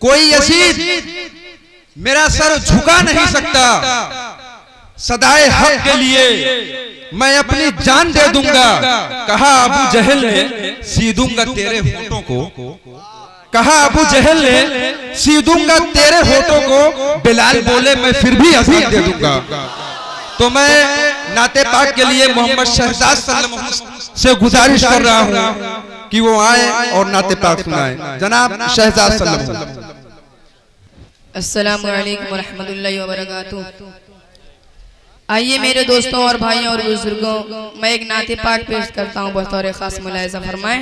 कोई यजीद मेरा सर झुका नहीं सकता। सदाए हक के लिए मैं अपनी जान दे दूंगा। कहा अबू जहल ने सी दूंगा तेरे होठों को। कहा अबू जहल ने सी दूंगा तेरे होठों को। बिलाल बोले मैं फिर भी अजीब दे दूंगा। तो मैं नाते पाक के लिए मोहम्मद शहजाद सल्लल्लाहु अलैहि वसल्लम से गुजारिश कर रहा हूं कि वो आए और नाते पाक सुनाए। जनाब शहजाद सल्लल्लाहु अलैहि वसल्लम। अस्सलामु अलैकुम व रहमतुल्लाहि व बरकातुहू। आइए मेरे दोस्तों और भाइयों और बुजुर्गों, मैं एक नाते पाक पेश करता हूँ, बतौर खास मुलाहिज़ा फरमाएं।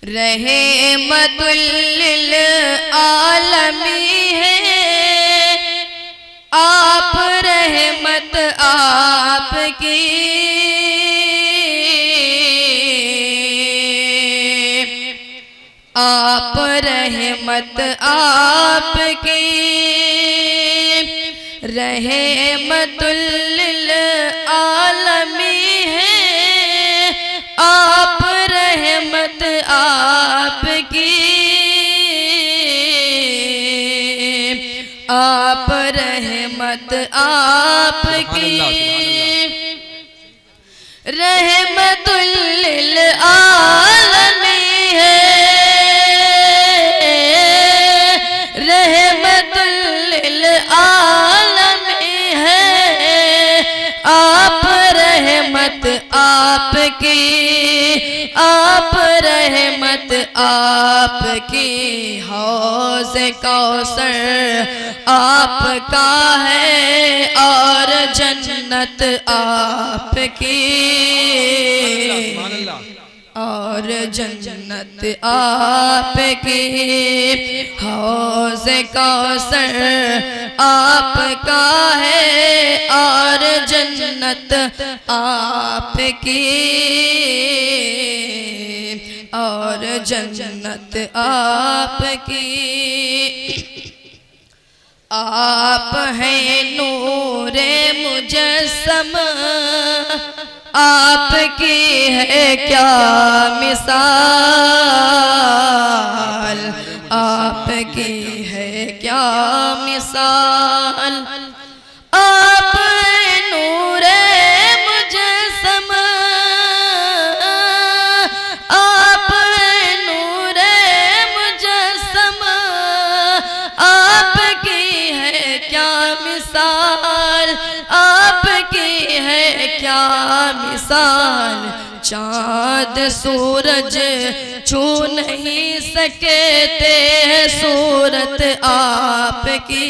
रहमतुल लिल आलमी है आप, रहमत आपकी आप, रहमत आपकी रहमतुल लिल आलमी है आप, रहमत आपकी आप, रहमत आपकी रहमतुल लिल आलमी है रहमतुल लिल आलमी है आप, रहमत आपकी आप, रहमत आपकी। हौज़ कौसर आपका है और जन्नत आपकी और जन्नत आपकी। हौज़ कौसर आपका है और जन्नत आपकी और जन्नत आपकी। आप हैं नूरे मुजस्सम आपकी है क्या मिसाल आपकी है क्या मिसाल। आप नूरे मुजस्सम आप नूरे मुजस्सम आपकी है क्या मिसाल आपकी है क्या मिसाल। चाँद सूरज छू नहीं सकते सूरत आपकी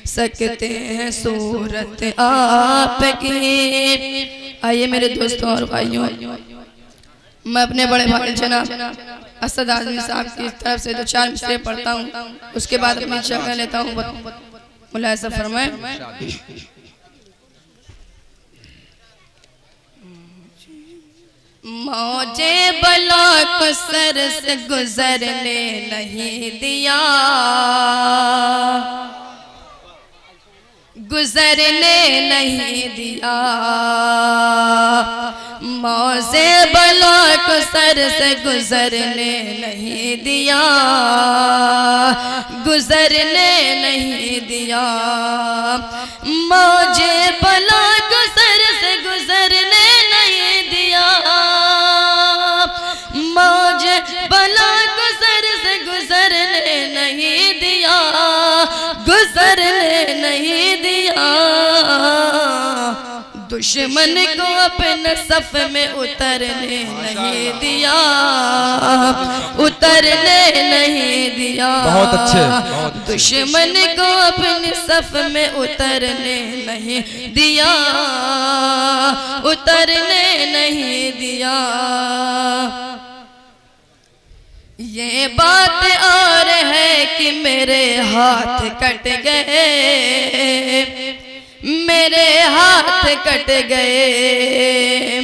सकते हैं सूरत आपकी। आइए मेरे दोस्तों और भाइयों, मैं अपने बड़े भाई जनाब असद आज़मी साहब की तरफ से जो 4 मिसरे पढ़ता हूँ, उसके बाद अपनी जगह लेता हूँ। मुलाहिज़ा फरमाएं। मौजे बला को सर से गुजरने नहीं दिया गुजरने नहीं दिया। मौजे बला को सर से गुजरने नहीं दिया गुजरने नहीं दिया। मौजे बला को सर से गुजरने नहीं दिया मौजे बला को सर से गुजरने नहीं दिया गुजरने नहीं दिया। दुश्मन को अपने सफ में उतरने नहीं दिया उतरने नहीं दिया। बहुत अच्छे। दुश्मन को अपने सफ में उतरने नहीं दिया उतरने नहीं दिया। ये बात और है कि मेरे हाथ कट गए मेरे हाथ कट गए।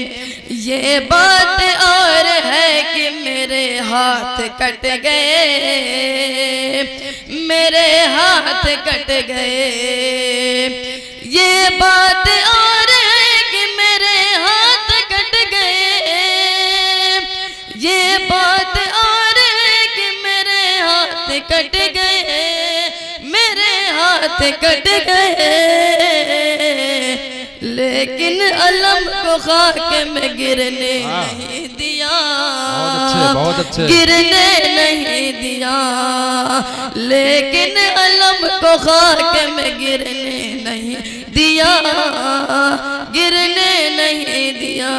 ये बात और है कि मेरे हाथ कट गए मेरे हाथ कट गए। ये बात और है कि मेरे हाथ कट गए ये बात हाथ कट गए, लेकिन अलम को खाक में गिरने नहीं दिया, बहुत अच्छे। गिरने नहीं दिया, लेकिन अलम को खाक में गिरने नहीं दिया, गिरने नहीं दिया।